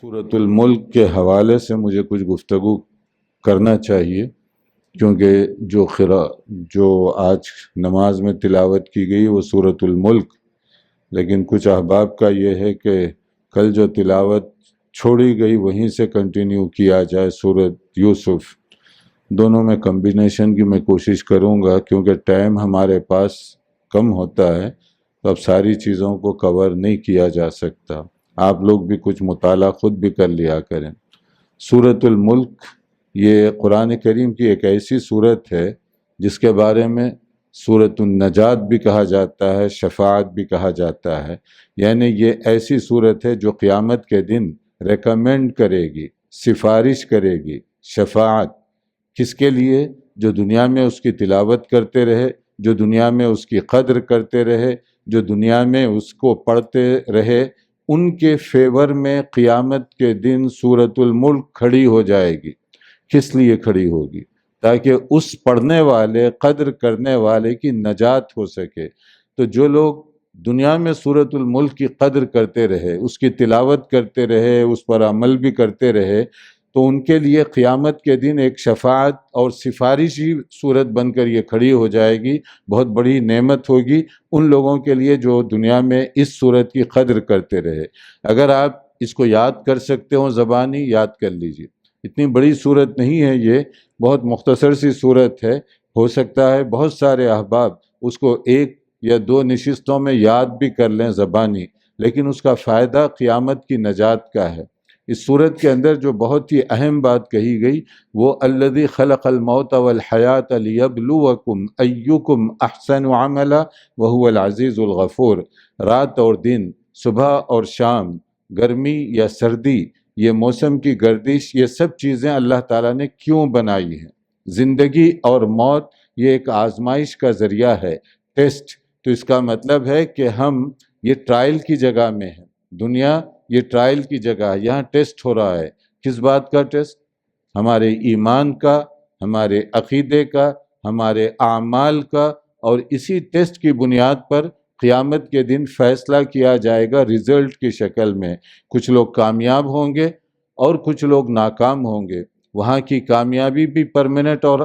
سورۃ الملک کے حوالے سے مجھے کچھ گفتگو کرنا چاہیے، کیونکہ جو آج نماز میں تلاوت کی گئی وہ سورۃ الملک، لیکن کچھ احباب کا یہ ہے کہ کل جو تلاوت چھوڑی گئی وہیں سے کنٹینیو کیا جائے سورۃ یوسف۔ دونوں میں کمبینیشن کی میں کوشش کروں گا، کیونکہ ٹائم ہمارے پاس کم ہوتا ہے تو اب ساری چیزوں کو کور نہیں کیا جا سکتا۔ آپ لوگ بھی کچھ مطالعہ خود بھی کر لیا کریں۔ سورۃ الملک یہ قرآن کریم کی ایک ایسی صورت ہے جس کے بارے میں سورۃ النجات بھی کہا جاتا ہے، شفاعت بھی کہا جاتا ہے، یعنی یہ ایسی صورت ہے جو قیامت کے دن ریکمینڈ کرے گی، سفارش کرے گی۔ شفاعت کس کے لیے؟ جو دنیا میں اس کی تلاوت کرتے رہے، جو دنیا میں اس کی قدر کرتے رہے، جو دنیا میں اس کو پڑھتے رہے، ان کے فیور میں قیامت کے دن سورۃ الملک کھڑی ہو جائے گی۔ کس لیے کھڑی ہوگی؟ تاکہ اس پڑھنے والے، قدر کرنے والے کی نجات ہو سکے۔ تو جو لوگ دنیا میں سورۃ الملک کی قدر کرتے رہے، اس کی تلاوت کرتے رہے، اس پر عمل بھی کرتے رہے، تو ان کے لیے قیامت کے دن ایک شفاعت اور سفارشی صورت بن کر یہ کھڑی ہو جائے گی۔ بہت بڑی نعمت ہوگی ان لوگوں کے لیے جو دنیا میں اس صورت کی قدر کرتے رہے۔ اگر آپ اس کو یاد کر سکتے ہو زبانی، یاد کر لیجئے۔ اتنی بڑی صورت نہیں ہے، یہ بہت مختصر سی صورت ہے۔ ہو سکتا ہے بہت سارے احباب اس کو 1 یا 2 نشستوں میں یاد بھی کر لیں زبانی، لیکن اس کا فائدہ قیامت کی نجات کا ہے۔ اس صورت کے اندر جو بہت ہی اہم بات کہی گئی وہ الذی خلق الموت والحیات لیبلوکم ایکم احسن عملا وہو العزیز الغفور۔ رات اور دن، صبح اور شام، گرمی یا سردی، یہ موسم کی گردش، یہ سب چیزیں اللہ تعالیٰ نے کیوں بنائی ہیں؟ زندگی اور موت یہ ایک آزمائش کا ذریعہ ہے، ٹیسٹ۔ تو اس کا مطلب ہے کہ ہم یہ ٹرائل کی جگہ میں ہیں۔ دنیا یہ ٹرائل کی جگہ ہے، یہاں ٹیسٹ ہو رہا ہے۔ کس بات کا ٹیسٹ؟ ہمارے ایمان کا، ہمارے عقیدے کا، ہمارے اعمال کا، اور اسی ٹیسٹ کی بنیاد پر قیامت کے دن فیصلہ کیا جائے گا رزلٹ کی شکل میں۔ کچھ لوگ کامیاب ہوں گے اور کچھ لوگ ناکام ہوں گے۔ وہاں کی کامیابی بھی پرماننٹ اور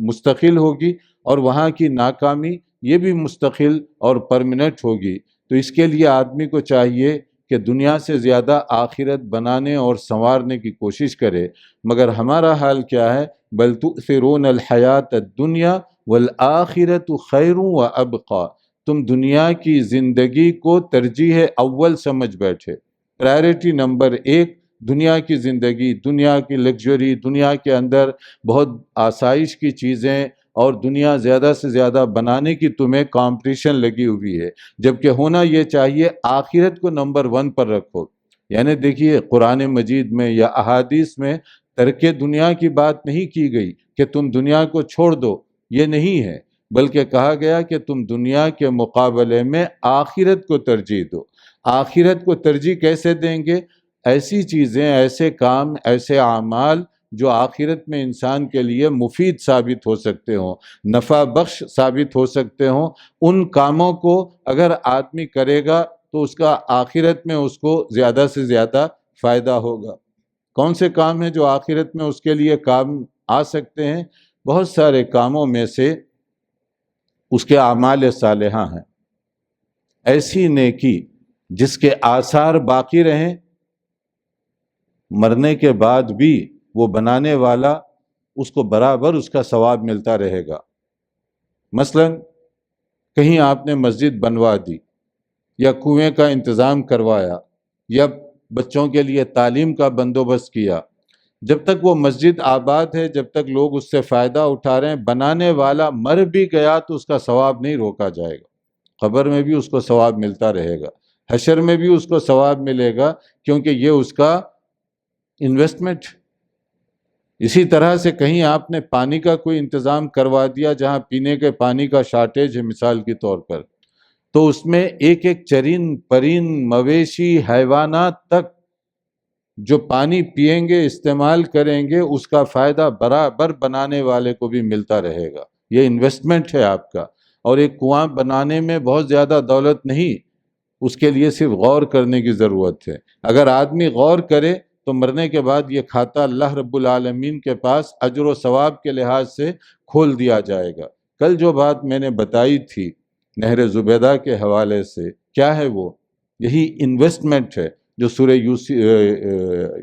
مستقل ہوگی، اور وہاں کی ناکامی یہ بھی مستقل اور پرماننٹ ہوگی۔ تو اس کے لیے آدمی کو چاہیے کہ دنیا سے زیادہ آخرت بنانے اور سنوارنے کی کوشش کرے۔ مگر ہمارا حال کیا ہے؟ بل تؤثرون الحیات الدنیا والآخرت خیر وابقی۔ تم دنیا کی زندگی کو ترجیح اول سمجھ بیٹھے، پرائرٹی نمبر 1 دنیا کی زندگی، دنیا کی لگژری، دنیا کے اندر بہت آسائش کی چیزیں، اور دنیا زیادہ سے زیادہ بنانے کی تمہیں کمپٹیشن لگی ہوئی ہے، جبکہ ہونا یہ چاہیے آخرت کو نمبر 1 پر رکھو۔ یعنی دیکھیے قرآن مجید میں یا احادیث میں ترک دنیا کی بات نہیں کی گئی کہ تم دنیا کو چھوڑ دو، یہ نہیں ہے، بلکہ کہا گیا کہ تم دنیا کے مقابلے میں آخرت کو ترجیح دو۔ آخرت کو ترجیح کیسے دیں گے؟ ایسی چیزیں، ایسے کام، ایسے اعمال جو آخرت میں انسان کے لیے مفید ثابت ہو سکتے ہوں، نفع بخش ثابت ہو سکتے ہوں، ان کاموں کو اگر آدمی کرے گا تو اس کا آخرت میں اس کو زیادہ سے زیادہ فائدہ ہوگا۔ کون سے کام ہیں جو آخرت میں اس کے لیے کام آ سکتے ہیں؟ بہت سارے کاموں میں سے اس کے اعمال صالحہ ہیں۔ ایسی نیکی جس کے آثار باقی رہیں، مرنے کے بعد بھی وہ بنانے والا اس کو برابر اس کا ثواب ملتا رہے گا۔ مثلا کہیں آپ نے مسجد بنوا دی، یا کنویں کا انتظام کروایا، یا بچوں کے لیے تعلیم کا بندوبست کیا، جب تک وہ مسجد آباد ہے، جب تک لوگ اس سے فائدہ اٹھا رہے ہیں، بنانے والا مر بھی گیا تو اس کا ثواب نہیں روکا جائے گا۔ قبر میں بھی اس کو ثواب ملتا رہے گا، حشر میں بھی اس کو ثواب ملے گا، کیونکہ یہ اس کا انویسٹمنٹ۔ اسی طرح سے کہیں آپ نے پانی کا کوئی انتظام کروا دیا جہاں پینے کے پانی کا شارٹیج ہے مثال کے طور پر، تو اس میں ایک ایک چرند پرند، مویشی، حیوانات تک جو پانی پئیں گے، استعمال کریں گے، اس کا فائدہ برابر بنانے والے کو بھی ملتا رہے گا۔ یہ انویسٹمنٹ ہے آپ کا۔ اور ایک کنواں بنانے میں بہت زیادہ دولت نہیں، اس کے لیے صرف غور کرنے کی ضرورت ہے۔ اگر آدمی غور کرے تو مرنے کے بعد یہ کھاتا اللہ رب العالمین کے پاس اجر و ثواب کے لحاظ سے کھول دیا جائے گا۔ کل جو بات میں نے بتائی تھی نہر زبیدہ کے حوالے سے، کیا ہے وہ؟ یہی انویسٹمنٹ ہے جو سورہ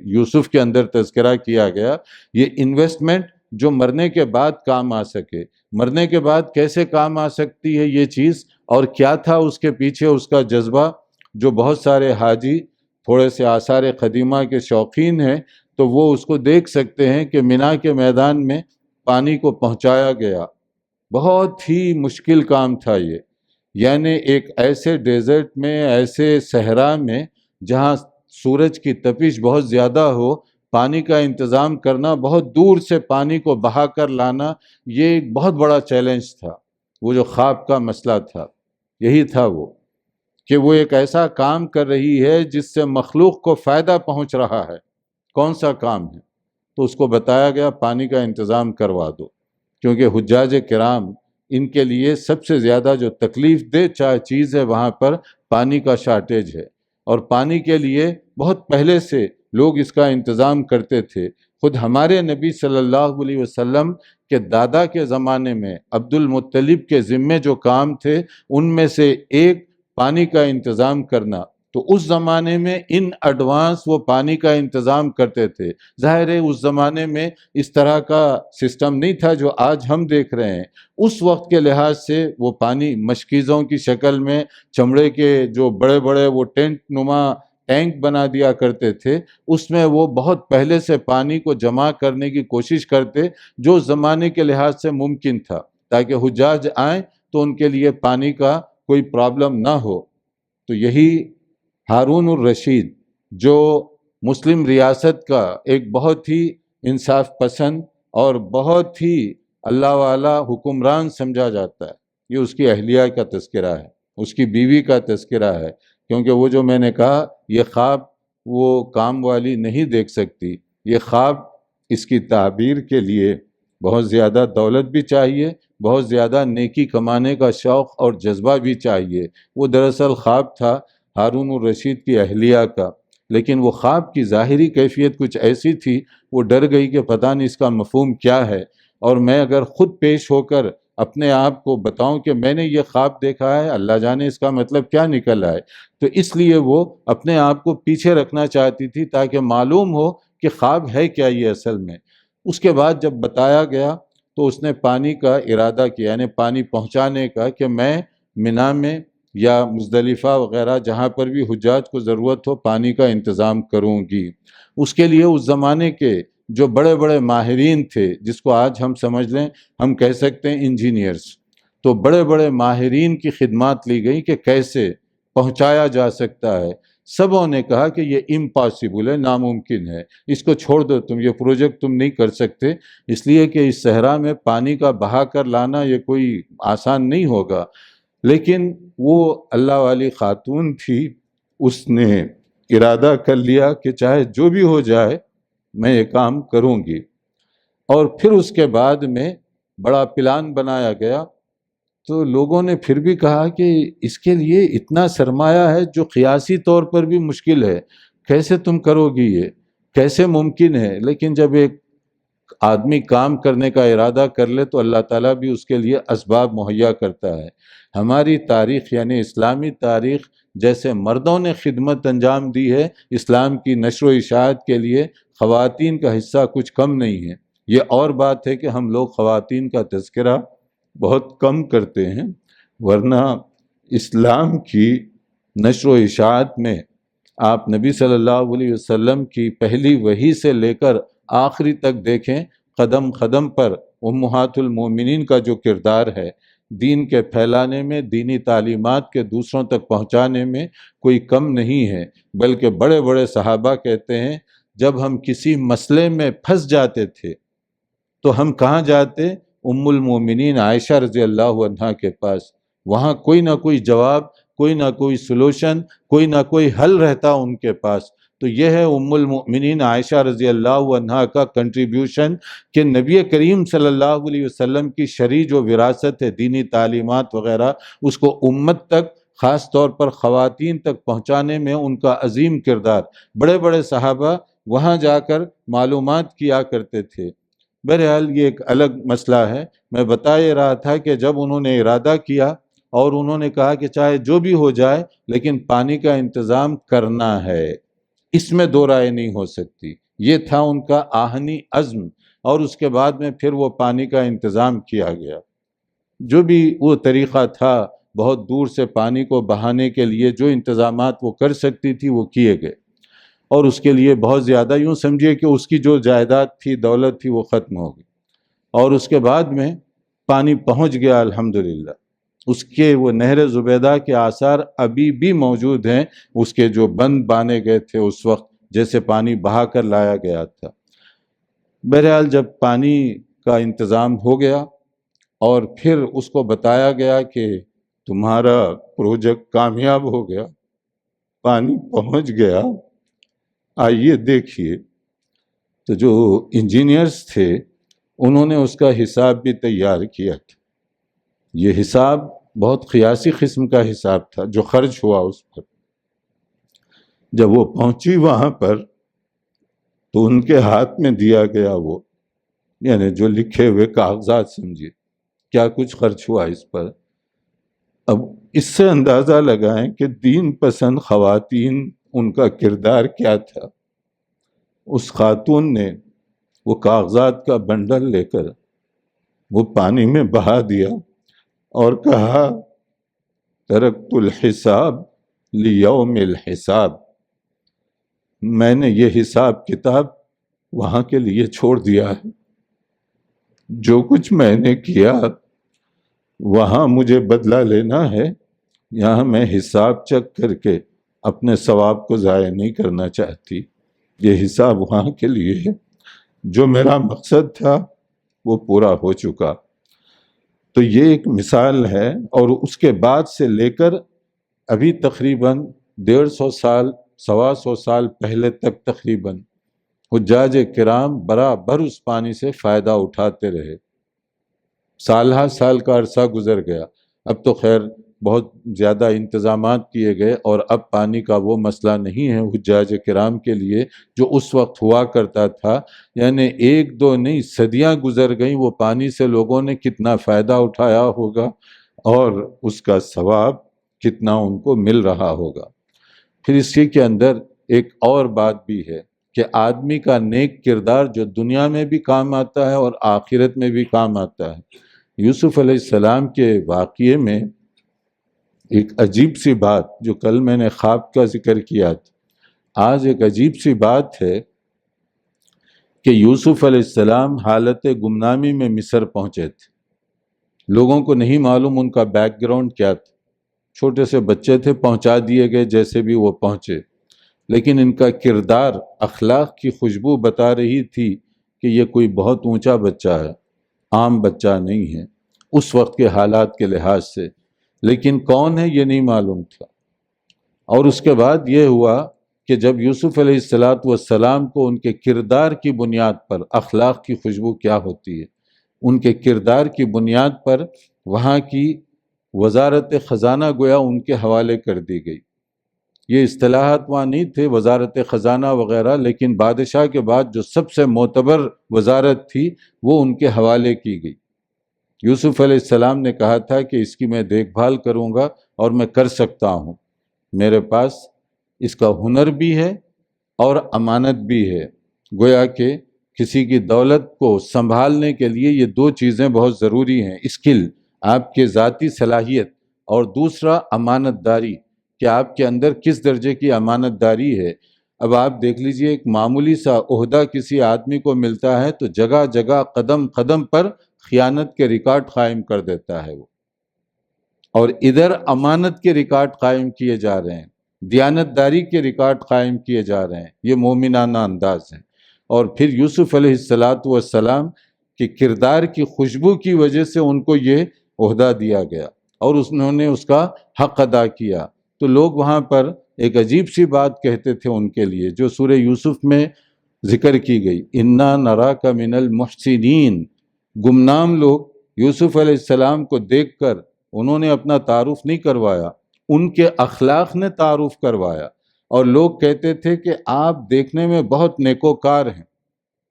یوسف کے اندر تذکرہ کیا گیا۔ یہ انویسٹمنٹ جو مرنے کے بعد کام آ سکے، مرنے کے بعد کیسے کام آ سکتی ہے یہ چیز، اور کیا تھا اس کے پیچھے اس کا جذبہ، جو بہت سارے حاجی تھوڑے سے آثار قدیمہ کے شوقین ہیں تو وہ اس کو دیکھ سکتے ہیں کہ مینا کے میدان میں پانی کو پہنچایا گیا۔ بہت ہی مشکل کام تھا یہ، یعنی ایک ایسے ڈیزرٹ میں، ایسے صحرا میں جہاں سورج کی تپش بہت زیادہ ہو، پانی کا انتظام کرنا، بہت دور سے پانی کو بہا کر لانا، یہ ایک بہت بڑا چیلنج تھا۔ وہ جو خواب کا مسئلہ تھا یہی تھا وہ، کہ وہ ایک ایسا کام کر رہی ہے جس سے مخلوق کو فائدہ پہنچ رہا ہے۔ کون سا کام ہے؟ تو اس کو بتایا گیا پانی کا انتظام کروا دو، کیونکہ حجاج کرام ان کے لیے سب سے زیادہ جو تکلیف دہ چیز ہے وہاں پر پانی کا شارٹیج ہے، اور پانی کے لیے بہت پہلے سے لوگ اس کا انتظام کرتے تھے۔ خود ہمارے نبی صلی اللہ علیہ وسلم کے دادا کے زمانے میں عبد المطلب کے ذمے جو کام تھے ان میں سے ایک پانی کا انتظام کرنا، تو اس زمانے میں ان ایڈوانس وہ پانی کا انتظام کرتے تھے۔ ظاہر ہے اس زمانے میں اس طرح کا سسٹم نہیں تھا جو آج ہم دیکھ رہے ہیں۔ اس وقت کے لحاظ سے وہ پانی مشکیزوں کی شکل میں، چمڑے کے جو بڑے بڑے وہ ٹینٹ نما ٹینک بنا دیا کرتے تھے، اس میں وہ بہت پہلے سے پانی کو جمع کرنے کی کوشش کرتے، جو زمانے کے لحاظ سے ممکن تھا، تاکہ حجاج آئیں تو ان کے لیے پانی کا کوئی پرابلم نہ ہو۔ تو یہی ہارون الرشید جو مسلم ریاست کا ایک بہت ہی انصاف پسند اور بہت ہی اللہ والا حکمران سمجھا جاتا ہے، یہ اس کی اہلیہ کا تذکرہ ہے، اس کی بیوی کا تذکرہ ہے، کیونکہ وہ جو میں نے کہا یہ خواب وہ کام والی نہیں دیکھ سکتی، یہ خواب اس کی تعبیر کے لیے بہت زیادہ دولت بھی چاہیے، بہت زیادہ نیکی کمانے کا شوق اور جذبہ بھی چاہیے۔ وہ دراصل خواب تھا ہارون الرشید کی اہلیہ کا، لیکن وہ خواب کی ظاہری کیفیت کچھ ایسی تھی، وہ ڈر گئی کہ پتہ نہیں اس کا مفہوم کیا ہے، اور میں اگر خود پیش ہو کر اپنے آپ کو بتاؤں کہ میں نے یہ خواب دیکھا ہے، اللہ جانے اس کا مطلب کیا نکل آئے، تو اس لیے وہ اپنے آپ کو پیچھے رکھنا چاہتی تھی تاکہ معلوم ہو کہ خواب ہے کیا یہ اصل میں۔ اس کے بعد جب بتایا گیا تو اس نے پانی کا ارادہ کیا، یعنی پانی پہنچانے کا، کہ میں مینا میں یا مزدلفہ وغیرہ جہاں پر بھی حجاج کو ضرورت ہو پانی کا انتظام کروں گی۔ اس کے لیے اس زمانے کے جو بڑے بڑے ماہرین تھے، جس کو آج ہم سمجھ لیں، ہم کہہ سکتے ہیں انجینئرز، تو بڑے بڑے ماہرین کی خدمات لی گئی کہ کیسے پہنچایا جا سکتا ہے۔ سبوں نے کہا کہ یہ امپاسبل ہے، ناممکن ہے، اس کو چھوڑ دو، تم یہ پروجیکٹ تم نہیں کر سکتے، اس لیے کہ اس صحرا میں پانی کا بہا کر لانا یہ کوئی آسان نہیں ہوگا۔ لیکن وہ اللہ والی خاتون تھی، اس نے ارادہ کر لیا کہ چاہے جو بھی ہو جائے میں یہ کام کروں گی۔ اور پھر اس کے بعد میں بڑا پلان بنایا گیا، تو لوگوں نے پھر بھی کہا کہ اس کے لیے اتنا سرمایہ ہے جو قیاسی طور پر بھی مشکل ہے، کیسے تم کرو گی، یہ کیسے ممکن ہے؟ لیکن جب ایک آدمی کام کرنے کا ارادہ کر لے تو اللہ تعالیٰ بھی اس کے لیے اسباب مہیا کرتا ہے۔ ہماری تاریخ یعنی اسلامی تاریخ جیسے مردوں نے خدمت انجام دی ہے اسلام کی نشر و اشاعت کے لیے، خواتین کا حصہ کچھ کم نہیں ہے۔ یہ اور بات ہے کہ ہم لوگ خواتین کا تذکرہ بہت کم کرتے ہیں، ورنہ اسلام کی نشر و اشاعت میں آپ نبی صلی اللہ علیہ وسلم کی پہلی وحی سے لے کر آخری تک دیکھیں، قدم قدم پر امہات المومنین کا جو کردار ہے، دین کے پھیلانے میں، دینی تعلیمات کے دوسروں تک پہنچانے میں کوئی کم نہیں ہے۔ بلکہ بڑے بڑے صحابہ کہتے ہیں جب ہم کسی مسئلے میں پھنس جاتے تھے تو ہم کہاں جاتے؟ ام المومنین عائشہ رضی اللہ عنہا کے پاس، وہاں کوئی نہ کوئی جواب، کوئی نہ کوئی سلوشن، کوئی نہ کوئی حل رہتا ان کے پاس۔ تو یہ ہے ام المؤمنین عائشہ رضی اللہ عنہا کا کنٹریبیوشن کہ نبی کریم صلی اللہ علیہ وسلم کی شرعی جو وراثت ہے، دینی تعلیمات وغیرہ، اس کو امت تک خاص طور پر خواتین تک پہنچانے میں ان کا عظیم کردار۔ بڑے بڑے صحابہ وہاں جا کر معلومات کیا کرتے تھے۔ بہرحال یہ ایک الگ مسئلہ ہے۔ میں بتا یہ رہا تھا کہ جب انہوں نے ارادہ کیا اور انہوں نے کہا کہ چاہے جو بھی ہو جائے لیکن پانی کا انتظام کرنا ہے، اس میں دو رائے نہیں ہو سکتی، یہ تھا ان کا آہنی عزم، اور اس کے بعد میں پھر وہ پانی کا انتظام کیا گیا۔ جو بھی وہ طریقہ تھا، بہت دور سے پانی کو بہانے کے لیے جو انتظامات وہ کر سکتی تھی وہ کیے گئے، اور اس کے لیے بہت زیادہ یوں سمجھیے کہ اس کی جو جائیداد تھی، دولت تھی، وہ ختم ہو گئی، اور اس کے بعد میں پانی پہنچ گیا الحمدللہ۔ اس کے وہ نہر زبیدہ کے آثار ابھی بھی موجود ہیں، اس کے جو بند بانے گئے تھے اس وقت، جیسے پانی بہا کر لایا گیا تھا۔ بہرحال جب پانی کا انتظام ہو گیا اور پھر اس کو بتایا گیا کہ تمہارا پروجیکٹ کامیاب ہو گیا، پانی پہنچ گیا، آئیے دیکھیے، تو جو انجینئرز تھے انہوں نے اس کا حساب بھی تیار کیا تھا۔ یہ حساب بہت قیاسی قسم کا حساب تھا جو خرچ ہوا اس پر۔ جب وہ پہنچی وہاں پر تو ان کے ہاتھ میں دیا گیا وہ، یعنی جو لکھے ہوئے کاغذات، سمجھیے کیا کچھ خرچ ہوا اس پر۔ اب اس سے اندازہ لگائیں کہ دین پسند خواتین، ان کا کردار کیا تھا۔ اس خاتون نے وہ کاغذات کا بنڈل لے کر وہ پانی میں بہا دیا اور کہا ترکت الحساب لیوم الحساب، میں نے یہ حساب کتاب وہاں کے لیے چھوڑ دیا ہے، جو کچھ میں نے کیا وہاں مجھے بدلہ لینا ہے، یہاں میں حساب چیک کر کے اپنے ثواب کو ضائع نہیں کرنا چاہتی، یہ حساب وہاں کے لیے ہے، جو میرا مقصد تھا وہ پورا ہو چکا۔ تو یہ ایک مثال ہے، اور اس کے بعد سے لے کر ابھی تقریباً 150 سال، 125 سال پہلے تک تقریباً حجاج کرام برابر اس پانی سے فائدہ اٹھاتے رہے۔ سال ہا سال کا عرصہ گزر گیا، اب تو خیر بہت زیادہ انتظامات کیے گئے، اور اب پانی کا وہ مسئلہ نہیں ہے حجاج کرام کے لیے جو اس وقت ہوا کرتا تھا۔ یعنی 1-2 نہیں، صدیاں گزر گئیں، وہ پانی سے لوگوں نے کتنا فائدہ اٹھایا ہوگا اور اس کا ثواب کتنا ان کو مل رہا ہوگا۔ پھر اسی کے اندر ایک اور بات بھی ہے کہ آدمی کا نیک کردار جو دنیا میں بھی کام آتا ہے اور آخرت میں بھی کام آتا ہے۔ یوسف علیہ السلام کے واقعے میں ایک عجیب سی بات، جو کل میں نے خواب کا ذکر کیا تھا، آج ایک عجیب سی بات ہے کہ یوسف علیہ السلام حالت گمنامی میں مصر پہنچے تھے۔ لوگوں کو نہیں معلوم ان کا بیک گراؤنڈ کیا تھا، چھوٹے سے بچے تھے، پہنچا دیے گئے جیسے بھی وہ پہنچے، لیکن ان کا کردار، اخلاق کی خوشبو بتا رہی تھی کہ یہ کوئی بہت اونچا بچہ ہے، عام بچہ نہیں ہے اس وقت کے حالات کے لحاظ سے، لیکن کون ہے یہ نہیں معلوم تھا۔ اور اس کے بعد یہ ہوا کہ جب یوسف علیہ السلام کو ان کے کردار کی بنیاد پر، اخلاق کی خوشبو کیا ہوتی ہے، ان کے کردار کی بنیاد پر وہاں کی وزارت خزانہ گویا ان کے حوالے کر دی گئی۔ یہ اصطلاحات وہاں نہیں تھے، وزارت خزانہ وغیرہ، لیکن بادشاہ کے بعد جو سب سے معتبر وزارت تھی وہ ان کے حوالے کی گئی۔ یوسف علیہ السلام نے کہا تھا کہ اس کی میں دیکھ بھال کروں گا اور میں کر سکتا ہوں، میرے پاس اس کا ہنر بھی ہے اور امانت بھی ہے۔ گویا کہ کسی کی دولت کو سنبھالنے کے لیے یہ 2 چیزیں بہت ضروری ہیں، اسکل، آپ کے ذاتی صلاحیت، اور دوسرا امانت داری، کہ آپ کے اندر کس درجے کی امانت داری ہے۔ اب آپ دیکھ لیجئے، ایک معمولی سا عہدہ کسی آدمی کو ملتا ہے تو جگہ جگہ، قدم قدم پر خیانت کے ریکارڈ قائم کر دیتا ہے وہ، اور ادھر امانت کے ریکارڈ قائم کیے جا رہے ہیں، دیانت داری کے ریکارڈ قائم کیے جا رہے ہیں۔ یہ مومنانہ انداز ہے۔ اور پھر یوسف علیہ السلام کے کردار کی خوشبو کی وجہ سے ان کو یہ عہدہ دیا گیا اور انہوں نے اس کا حق ادا کیا۔ تو لوگ وہاں پر ایک عجیب سی بات کہتے تھے ان کے لیے، جو سورہ یوسف میں ذکر کی گئی، اِنَّا نَرَاكَ مِنَ الْمُحْسِنِينَ۔ گمنام لوگ یوسف علیہ السلام کو دیکھ کر انہوں نے اپنا تعارف نہیں کروایا، ان کے اخلاق نے تعارف کروایا، اور لوگ کہتے تھے کہ آپ دیکھنے میں بہت نیکوکار ہیں،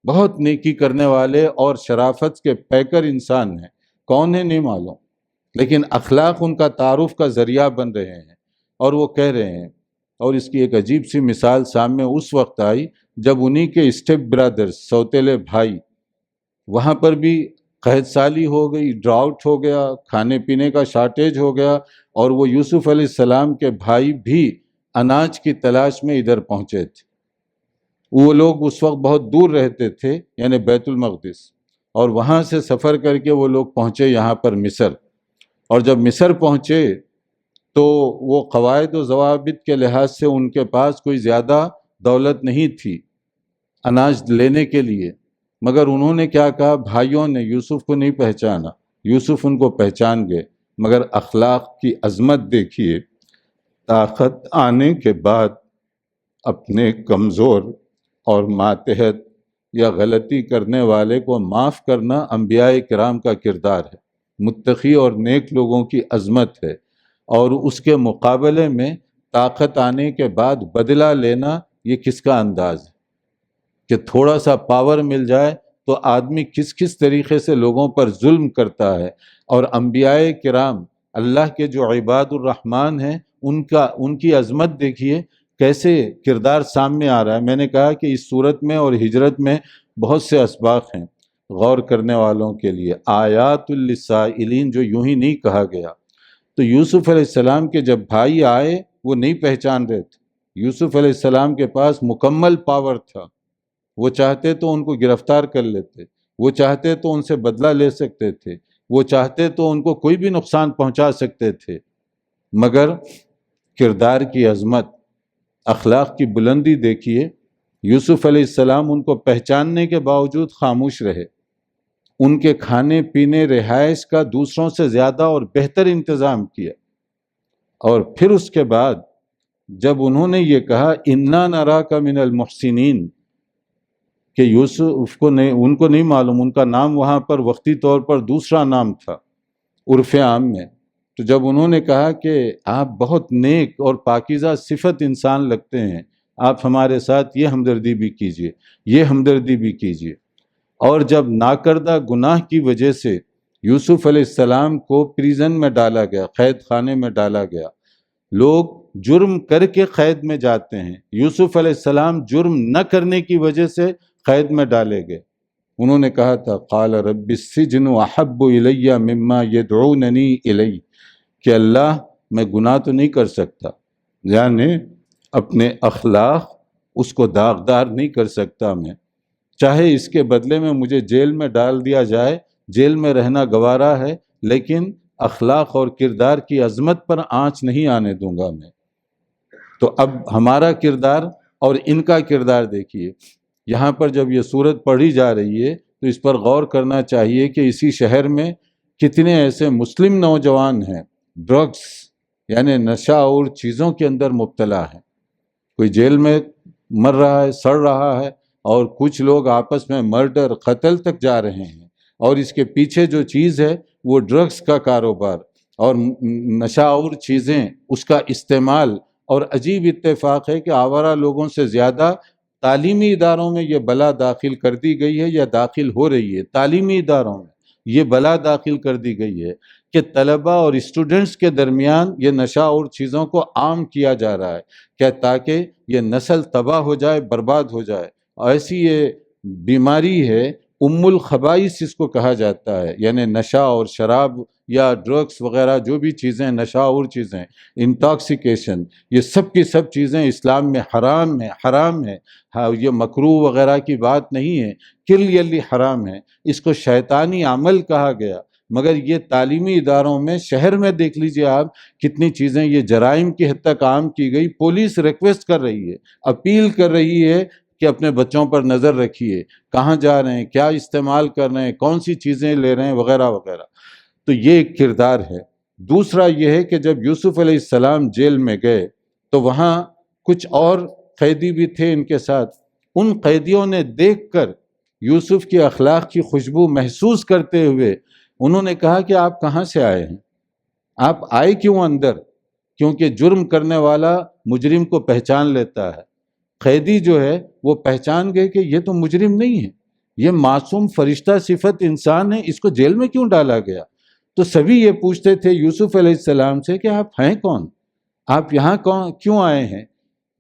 بہت نیکی کرنے والے اور شرافت کے پیکر انسان ہیں، کون ہے نہیں معلوم، لیکن اخلاق ان کا تعارف کا ذریعہ بن رہے ہیں۔ اور وہ کہہ رہے ہیں، اور اس کی ایک عجیب سی مثال سامنے اس وقت آئی جب انہی کے اسٹیپ برادرز، سوتیلے بھائی، وہاں پر بھی قحط سالی ہو گئی، ڈراؤٹ ہو گیا، کھانے پینے کا شارٹیج ہو گیا، اور وہ یوسف علیہ السلام کے بھائی بھی اناج کی تلاش میں ادھر پہنچے تھے۔ وہ لوگ اس وقت بہت دور رہتے تھے، یعنی بیت المقدس، اور وہاں سے سفر کر کے وہ لوگ پہنچے یہاں پر مصر۔ اور جب مصر پہنچے تو وہ قواعد و ضوابط کے لحاظ سے ان کے پاس کوئی زیادہ دولت نہیں تھی اناج لینے کے لیے، مگر انہوں نے کیا کہا، بھائیوں نے یوسف کو نہیں پہچانا، یوسف ان کو پہچان گئے، مگر اخلاق کی عظمت دیکھیے۔ طاقت آنے کے بعد اپنے کمزور اور ماتحت یا غلطی کرنے والے کو معاف کرنا انبیاء کرام کا کردار ہے، متقی اور نیک لوگوں کی عظمت ہے۔ اور اس کے مقابلے میں طاقت آنے کے بعد بدلہ لینا، یہ کس کا انداز ہے کہ تھوڑا سا پاور مل جائے تو آدمی کس کس طریقے سے لوگوں پر ظلم کرتا ہے۔ اور انبیاء کرام، اللہ کے جو عباد الرحمن ہیں، ان کی عظمت دیکھیے کیسے کردار سامنے آ رہا ہے۔ میں نے کہا کہ اس صورت میں اور ہجرت میں بہت سے اسباق ہیں غور کرنے والوں کے لیے، آیات للسائلین جو یوں ہی نہیں کہا گیا۔ تو یوسف علیہ السلام کے جب بھائی آئے وہ نہیں پہچان رہے تھے، یوسف علیہ السلام کے پاس مکمل پاور تھا، وہ چاہتے تو ان کو گرفتار کر لیتے، وہ چاہتے تو ان سے بدلہ لے سکتے تھے، وہ چاہتے تو ان کو کوئی بھی نقصان پہنچا سکتے تھے، مگر کردار کی عظمت، اخلاق کی بلندی دیکھیے۔ یوسف علیہ السلام ان کو پہچاننے کے باوجود خاموش رہے، ان کے کھانے پینے رہائش کا دوسروں سے زیادہ اور بہتر انتظام کیا۔ اور پھر اس کے بعد جب انہوں نے یہ کہا انا نراک من المحسنین، کہ یوسف کو نہیں، ان کو نہیں معلوم، ان کا نام وہاں پر وقتی طور پر دوسرا نام تھا عرف عام میں، تو جب انہوں نے کہا کہ آپ بہت نیک اور پاکیزہ صفت انسان لگتے ہیں، آپ ہمارے ساتھ یہ ہمدردی بھی کیجئے، یہ ہمدردی بھی کیجئے۔ اور جب ناکردہ گناہ کی وجہ سے یوسف علیہ السلام کو پریزن میں ڈالا گیا، قید خانے میں ڈالا گیا، لوگ جرم کر کے قید میں جاتے ہیں، یوسف علیہ السلام جرم نہ کرنے کی وجہ سے قید میں ڈالے گئے، انہوں نے کہا تھا قال رب السجن احب الی مما یدعوننی الی، کہ اللہ میں گناہ تو نہیں کر سکتا، یعنی اپنے اخلاق اس کو داغدار نہیں کر سکتا میں، چاہے اس کے بدلے میں مجھے جیل میں ڈال دیا جائے، جیل میں رہنا گوارا ہے، لیکن اخلاق اور کردار کی عظمت پر آنچ نہیں آنے دوں گا میں۔ تو اب ہمارا کردار اور ان کا کردار دیکھیے، یہاں پر جب یہ صورت پڑھی جا رہی ہے تو اس پر غور کرنا چاہیے کہ اسی شہر میں کتنے ایسے مسلم نوجوان ہیں ڈرگس یعنی نشہ اور چیزوں کے اندر مبتلا ہیں، کوئی جیل میں مر رہا ہے، سڑ رہا ہے، اور کچھ لوگ آپس میں مرڈر، قتل تک جا رہے ہیں، اور اس کے پیچھے جو چیز ہے وہ ڈرگس کا کاروبار اور نشہ اور چیزیں، اس کا استعمال۔ اور عجیب اتفاق ہے کہ آوارہ لوگوں سے زیادہ تعلیمی اداروں میں یہ بلا داخل کر دی گئی ہے یا داخل ہو رہی ہے، تعلیمی اداروں میں یہ بلا داخل کر دی گئی ہے کہ طلبہ اور اسٹوڈنٹس کے درمیان یہ نشہ اور چیزوں کو عام کیا جا رہا ہے، کہ تاکہ یہ نسل تباہ ہو جائے، برباد ہو جائے۔ ایسی یہ بیماری ہے، ام الخبائث اس کو کہا جاتا ہے، یعنی نشہ اور شراب یا ڈرگس وغیرہ جو بھی چیزیں نشہ اور چیزیں، انٹاکسیکیشن، یہ سب کی سب چیزیں اسلام میں حرام ہے، حرام ہے۔ ہاں، یہ مکروہ وغیرہ کی بات نہیں ہے، کلیئرلی حرام ہے، اس کو شیطانی عمل کہا گیا۔ مگر یہ تعلیمی اداروں میں، شہر میں دیکھ لیجئے آپ، کتنی چیزیں یہ جرائم کی حد تک عام کی گئی۔ پولیس ریکویسٹ کر رہی ہے، اپیل کر رہی ہے کہ اپنے بچوں پر نظر رکھیے، کہاں جا رہے ہیں، کیا استعمال کر رہے ہیں، کون سی چیزیں لے رہے ہیں، وغیرہ وغیرہ۔ تو یہ ایک کردار ہے۔ دوسرا یہ ہے کہ جب یوسف علیہ السلام جیل میں گئے تو وہاں کچھ اور قیدی بھی تھے ان کے ساتھ، ان قیدیوں نے دیکھ کر یوسف کی اخلاق کی خوشبو محسوس کرتے ہوئے انہوں نے کہا کہ آپ کہاں سے آئے ہیں، آپ آئے کیوں اندر؟ کیونکہ جرم کرنے والا مجرم کو پہچان لیتا ہے۔ قیدی جو ہے وہ پہچان گئے کہ یہ تو مجرم نہیں ہے، یہ معصوم فرشتہ صفت انسان ہے، اس کو جیل میں کیوں ڈالا گیا؟ تو سبھی یہ پوچھتے تھے یوسف علیہ السلام سے کہ آپ ہیں کون، آپ یہاں کیوں آئے ہیں؟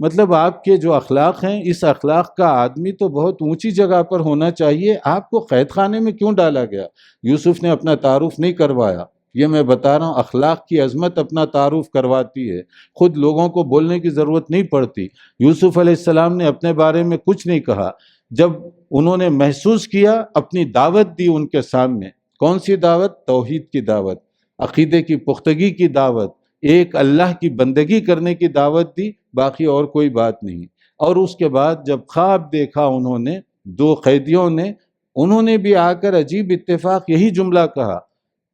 مطلب آپ کے جو اخلاق ہیں، اس اخلاق کا آدمی تو بہت اونچی جگہ پر ہونا چاہیے، آپ کو قید خانے میں کیوں ڈالا گیا؟ یوسف نے اپنا تعارف نہیں کروایا۔ یہ میں بتا رہا ہوں، اخلاق کی عظمت اپنا تعارف کرواتی ہے، خود لوگوں کو بولنے کی ضرورت نہیں پڑتی۔ یوسف علیہ السلام نے اپنے بارے میں کچھ نہیں کہا۔ جب انہوں نے محسوس کیا، اپنی دعوت دی ان کے سامنے۔ کون سی دعوت؟ توحید کی دعوت، عقیدے کی پختگی کی دعوت، ایک اللہ کی بندگی کرنے کی دعوت دی، باقی اور کوئی بات نہیں۔ اور اس کے بعد جب خواب دیکھا انہوں نے، دو قیدیوں نے، انہوں نے بھی آ کر عجیب اتفاق یہی جملہ کہا،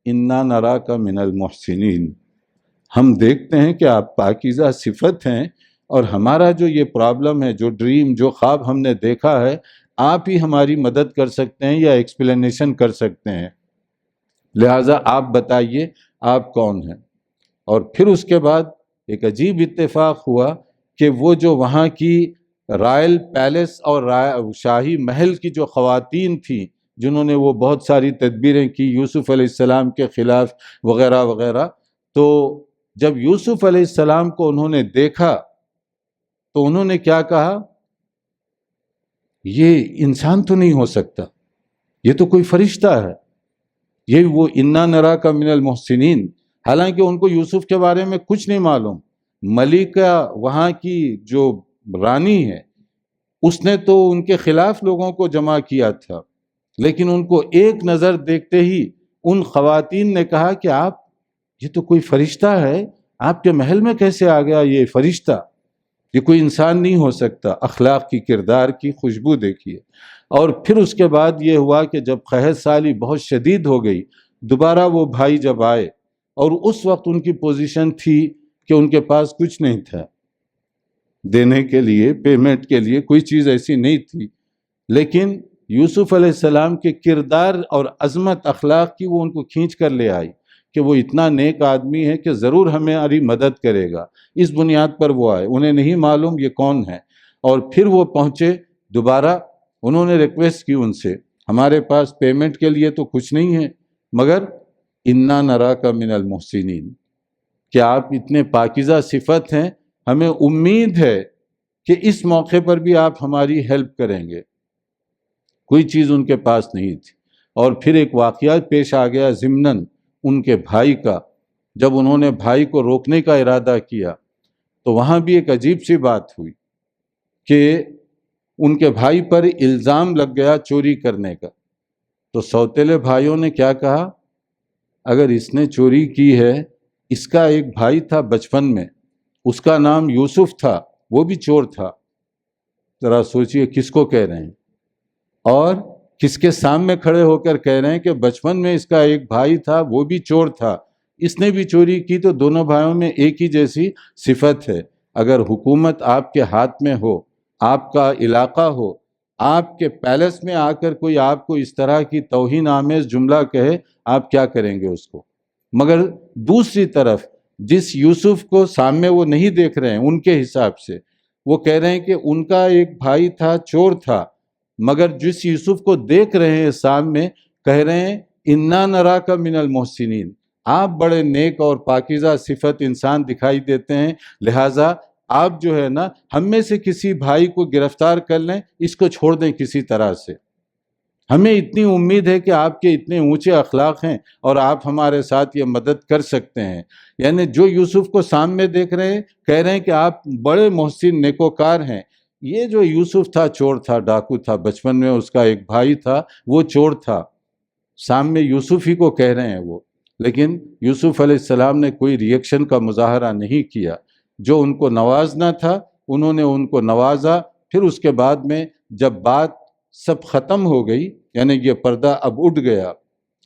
انا نراک من المحسنین، ہم دیکھتے ہیں کہ آپ پاکیزہ صفت ہیں، اور ہمارا جو یہ پرابلم ہے، جو ڈریم، جو خواب ہم نے دیکھا ہے، آپ ہی ہماری مدد کر سکتے ہیں یا ایکسپلینیشن کر سکتے ہیں، لہٰذا آپ بتائیے آپ کون ہیں۔ اور پھر اس کے بعد ایک عجیب اتفاق ہوا کہ وہ جو وہاں کی رائل پیلس اور شاہی محل کی جو خواتین تھیں، جنہوں نے وہ بہت ساری تدبیریں کی یوسف علیہ السلام کے خلاف وغیرہ وغیرہ، تو جب یوسف علیہ السلام کو انہوں نے دیکھا تو انہوں نے کیا کہا، یہ انسان تو نہیں ہو سکتا، یہ تو کوئی فرشتہ ہے، یہ وہ انا نراک من المحسنین۔ حالانکہ ان کو یوسف کے بارے میں کچھ نہیں معلوم۔ ملکہ وہاں کی جو رانی ہے، اس نے تو ان کے خلاف لوگوں کو جمع کیا تھا، لیکن ان کو ایک نظر دیکھتے ہی ان خواتین نے کہا کہ آپ، یہ تو کوئی فرشتہ ہے، آپ کے محل میں کیسے آ گیا یہ فرشتہ، یہ کوئی انسان نہیں ہو سکتا۔ اخلاق کی، کردار کی خوشبو دیکھیے۔ اور پھر اس کے بعد یہ ہوا کہ جب قحط سالی بہت شدید ہو گئی، دوبارہ وہ بھائی جب آئے، اور اس وقت ان کی پوزیشن تھی کہ ان کے پاس کچھ نہیں تھا دینے کے لیے، پیمنٹ کے لیے کوئی چیز ایسی نہیں تھی، لیکن یوسف علیہ السلام کے کردار اور عظمت اخلاق کی وہ ان کو کھینچ کر لے آئی کہ وہ اتنا نیک آدمی ہے کہ ضرور ہماری مدد کرے گا۔ اس بنیاد پر وہ آئے، انہیں نہیں معلوم یہ کون ہے۔ اور پھر وہ پہنچے دوبارہ، انہوں نے ریکویسٹ کی ان سے، ہمارے پاس پیمنٹ کے لیے تو کچھ نہیں ہے، مگر انا نراک من المحسنین، کہ آپ اتنے پاکیزہ صفت ہیں، ہمیں امید ہے کہ اس موقع پر بھی آپ ہماری ہیلپ کریں گے۔ کوئی چیز ان کے پاس نہیں تھی۔ اور پھر ایک واقعہ پیش آ گیا ضمناً ان کے بھائی کا، جب انہوں نے بھائی کو روکنے کا ارادہ کیا تو وہاں بھی ایک عجیب سی بات ہوئی کہ ان کے بھائی پر الزام لگ گیا چوری کرنے کا۔ تو سوتیلے بھائیوں نے کیا کہا، اگر اس نے چوری کی ہے، اس کا ایک بھائی تھا بچپن میں، اس کا نام یوسف تھا، وہ بھی چور تھا، ذرا سوچئے کس کو کہہ رہے ہیں، اور کس کے سامنے کھڑے ہو کر کہہ رہے ہیں کہ بچپن میں اس کا ایک بھائی تھا، وہ بھی چور تھا، اس نے بھی چوری کی، تو دونوں بھائیوں میں ایک ہی جیسی صفت ہے۔ اگر حکومت آپ کے ہاتھ میں ہو، آپ کا علاقہ ہو، آپ کے پیلس میں آ کر کوئی آپ کو اس طرح کی توہین آمیز جملہ کہے، آپ کیا کریں گے اس کو؟ مگر دوسری طرف جس یوسف کو سامنے وہ نہیں دیکھ رہے ہیں، ان کے حساب سے وہ کہہ رہے ہیں کہ ان کا ایک بھائی تھا، چور تھا، مگر جس یوسف کو دیکھ رہے ہیں سامنے، کہہ رہے ہیں انا نراک من المحسنین، آپ بڑے نیک اور پاکیزہ صفت انسان دکھائی دیتے ہیں، لہٰذا آپ جو ہے نا، ہم میں سے کسی بھائی کو گرفتار کر لیں، اس کو چھوڑ دیں کسی طرح سے، ہمیں اتنی امید ہے کہ آپ کے اتنے اونچے اخلاق ہیں اور آپ ہمارے ساتھ یہ مدد کر سکتے ہیں۔ یعنی جو یوسف کو سامنے دیکھ رہے ہیں، کہہ رہے ہیں کہ آپ بڑے محسن نیکوکار ہیں۔ یہ جو یوسف تھا، چور تھا، ڈاکو تھا، بچپن میں اس کا ایک بھائی تھا، وہ چور تھا، سامنے یوسف ہی کو کہہ رہے ہیں وہ، لیکن یوسف علیہ السلام نے کوئی ریئیکشن کا مظاہرہ نہیں کیا۔ جو ان کو نوازنا تھا انہوں نے ان کو نوازا۔ پھر اس کے بعد میں جب بات سب ختم ہو گئی، یعنی یہ پردہ اب اٹھ گیا،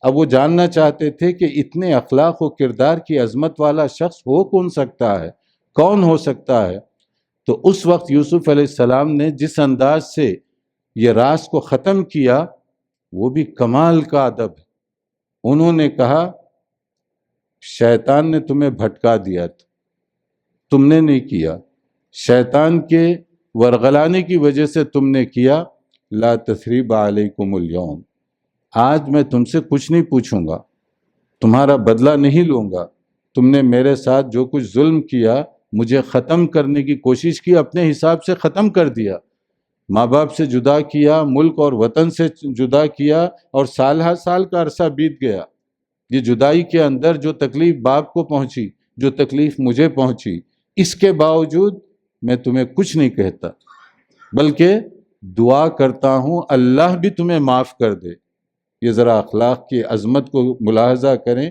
اب وہ جاننا چاہتے تھے کہ اتنے اخلاق و کردار کی عظمت والا شخص ہو کون سکتا ہے، کون ہو سکتا ہے؟ تو اس وقت یوسف علیہ السلام نے جس انداز سے یہ راز کو ختم کیا، وہ بھی کمال کا ادب ہے۔ انہوں نے کہا شیطان نے تمہیں بھٹکا دیا تھا، تم نے نہیں کیا، شیطان کے ورغلانے کی وجہ سے تم نے کیا۔ لا تثریب علیکم الیوم، آج میں تم سے کچھ نہیں پوچھوں گا، تمہارا بدلہ نہیں لوں گا۔ تم نے میرے ساتھ جو کچھ ظلم کیا، مجھے ختم کرنے کی کوشش کی، اپنے حساب سے ختم کر دیا، ماں باپ سے جدا کیا، ملک اور وطن سے جدا کیا، اور سال ہر سال کا عرصہ بیت گیا۔ یہ جدائی کے اندر جو تکلیف باپ کو پہنچی، جو تکلیف مجھے پہنچی، اس کے باوجود میں تمہیں کچھ نہیں کہتا، بلکہ دعا کرتا ہوں اللہ بھی تمہیں معاف کر دے۔ یہ ذرا اخلاق کی عظمت کو ملاحظہ کریں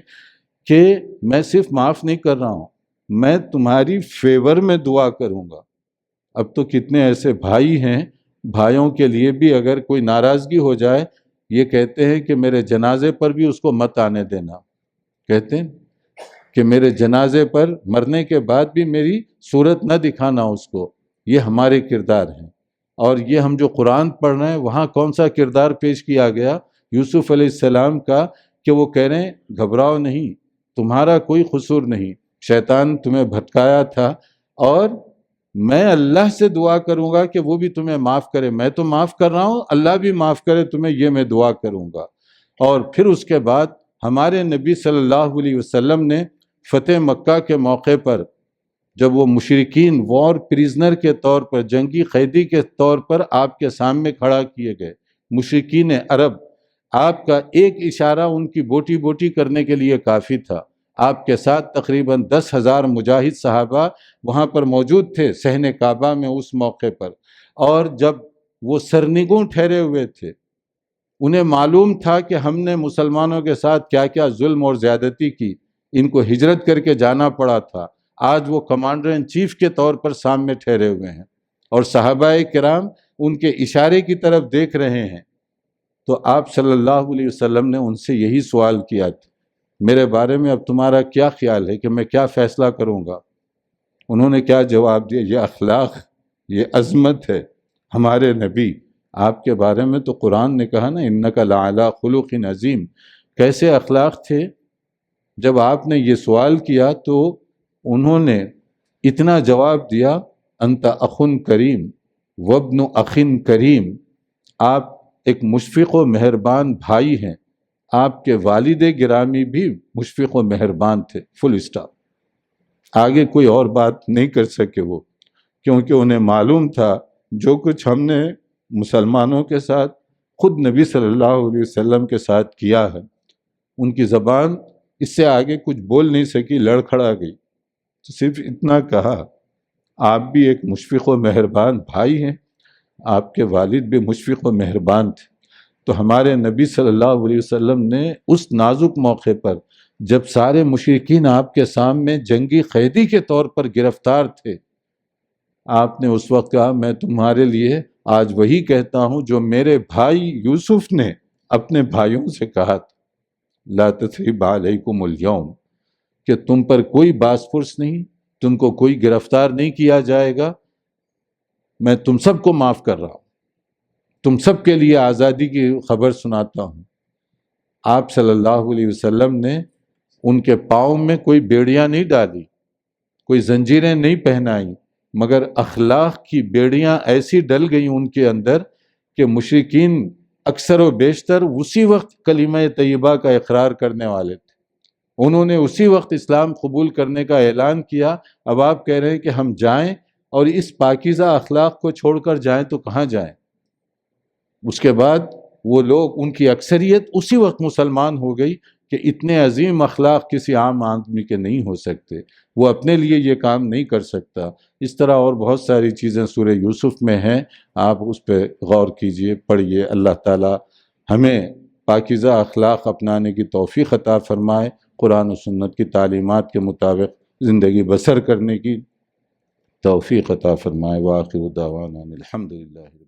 کہ میں صرف معاف نہیں کر رہا ہوں، میں تمہاری فیور میں دعا کروں گا۔ اب تو کتنے ایسے بھائی ہیں، بھائیوں کے لیے بھی اگر کوئی ناراضگی ہو جائے، یہ کہتے ہیں کہ میرے جنازے پر بھی اس کو مت آنے دینا، کہتے ہیں کہ میرے جنازے پر مرنے کے بعد بھی میری صورت نہ دکھانا اس کو۔ یہ ہمارے کردار ہیں، اور یہ ہم جو قرآن پڑھ رہے ہیں وہاں کون سا کردار پیش کیا گیا یوسف علیہ السلام کا، کہ وہ کہہ رہے ہیں گھبراؤ نہیں، تمہارا کوئی قصور نہیں، شیطان تمہیں بھٹکایا تھا، اور میں اللہ سے دعا کروں گا کہ وہ بھی تمہیں معاف کرے۔ میں تو معاف کر رہا ہوں، اللہ بھی معاف کرے تمہیں، یہ میں دعا کروں گا۔ اور پھر اس کے بعد ہمارے نبی صلی اللہ علیہ وسلم نے فتح مکہ کے موقع پر، جب وہ مشرکین وار پریزنر کے طور پر، جنگی قیدی کے طور پر آپ کے سامنے کھڑا کیے گئے، مشرکین عرب، آپ کا ایک اشارہ ان کی بوٹی بوٹی کرنے کے لیے کافی تھا۔ آپ کے ساتھ تقریباً 10,000 مجاہد صحابہ وہاں پر موجود تھے صحن کعبہ میں اس موقع پر، اور جب وہ سرنگوں ٹھہرے ہوئے تھے، انہیں معلوم تھا کہ ہم نے مسلمانوں کے ساتھ کیا کیا ظلم اور زیادتی کی، ان کو ہجرت کر کے جانا پڑا تھا۔ آج وہ کمانڈر ان چیف کے طور پر سامنے ٹھہرے ہوئے ہیں، اور صحابہ کرام ان کے اشارے کی طرف دیکھ رہے ہیں۔ تو آپ صلی اللہ علیہ وسلم نے ان سے یہی سوال کیا تھا، میرے بارے میں اب تمہارا کیا خیال ہے کہ میں کیا فیصلہ کروں گا؟ انہوں نے کیا جواب دیا؟ یہ اخلاق، یہ عظمت ہے ہمارے نبی، آپ کے بارے میں تو قرآن نے کہا نا انک لعلی خلق عظیم۔ کیسے اخلاق تھے؟ جب آپ نے یہ سوال کیا تو انہوں نے اتنا جواب دیا، انت اخ کریم وابن اخ کریم، آپ ایک مشفق و مہربان بھائی ہیں، آپ کے والد گرامی بھی مشفق و مہربان تھے، فل اسٹاپ۔ آگے کوئی اور بات نہیں کر سکے وہ، کیونکہ انہیں معلوم تھا جو کچھ ہم نے مسلمانوں کے ساتھ، خود نبی صلی اللہ علیہ وسلم کے ساتھ کیا ہے، ان کی زبان اس سے آگے کچھ بول نہیں سکی، لڑکھڑا گئی۔ تو صرف اتنا کہا، آپ بھی ایک مشفق و مہربان بھائی ہیں، آپ کے والد بھی مشفق و مہربان تھے۔ تو ہمارے نبی صلی اللہ علیہ وسلم نے اس نازک موقع پر، جب سارے مشرکین آپ کے سامنے جنگی قیدی کے طور پر گرفتار تھے، آپ نے اس وقت کہا میں تمہارے لیے آج وہی کہتا ہوں جو میرے بھائی یوسف نے اپنے بھائیوں سے کہا تھا، لا تثریب علیکم الیوم، کہ تم پر کوئی باس پرس نہیں، تم کو کوئی گرفتار نہیں کیا جائے گا، میں تم سب کو معاف کر رہا ہوں، تم سب کے لیے آزادی کی خبر سناتا ہوں۔ آپ صلی اللہ علیہ وسلم نے ان کے پاؤں میں کوئی بیڑیاں نہیں ڈالی، کوئی زنجیریں نہیں پہنائیں، مگر اخلاق کی بیڑیاں ایسی ڈل گئیں ان کے اندر کہ مشرکین اکثر و بیشتر اسی وقت کلمہ طیبہ کا اقرار کرنے والے تھے، انہوں نے اسی وقت اسلام قبول کرنے کا اعلان کیا۔ اب آپ کہہ رہے ہیں کہ ہم جائیں اور اس پاکیزہ اخلاق کو چھوڑ کر جائیں تو کہاں جائیں؟ اس کے بعد وہ لوگ، ان کی اکثریت اسی وقت مسلمان ہو گئی کہ اتنے عظیم اخلاق کسی عام آدمی کے نہیں ہو سکتے، وہ اپنے لیے یہ کام نہیں کر سکتا۔ اس طرح اور بہت ساری چیزیں سورہ یوسف میں ہیں، آپ اس پہ غور کیجئے، پڑھیے۔ اللہ تعالی ہمیں پاکیزہ اخلاق اپنانے کی توفیق عطا فرمائے، قرآن و سنت کی تعلیمات کے مطابق زندگی بسر کرنے کی توفیق عطا فرمائے۔ وآخر دعوانا الحمدللہ۔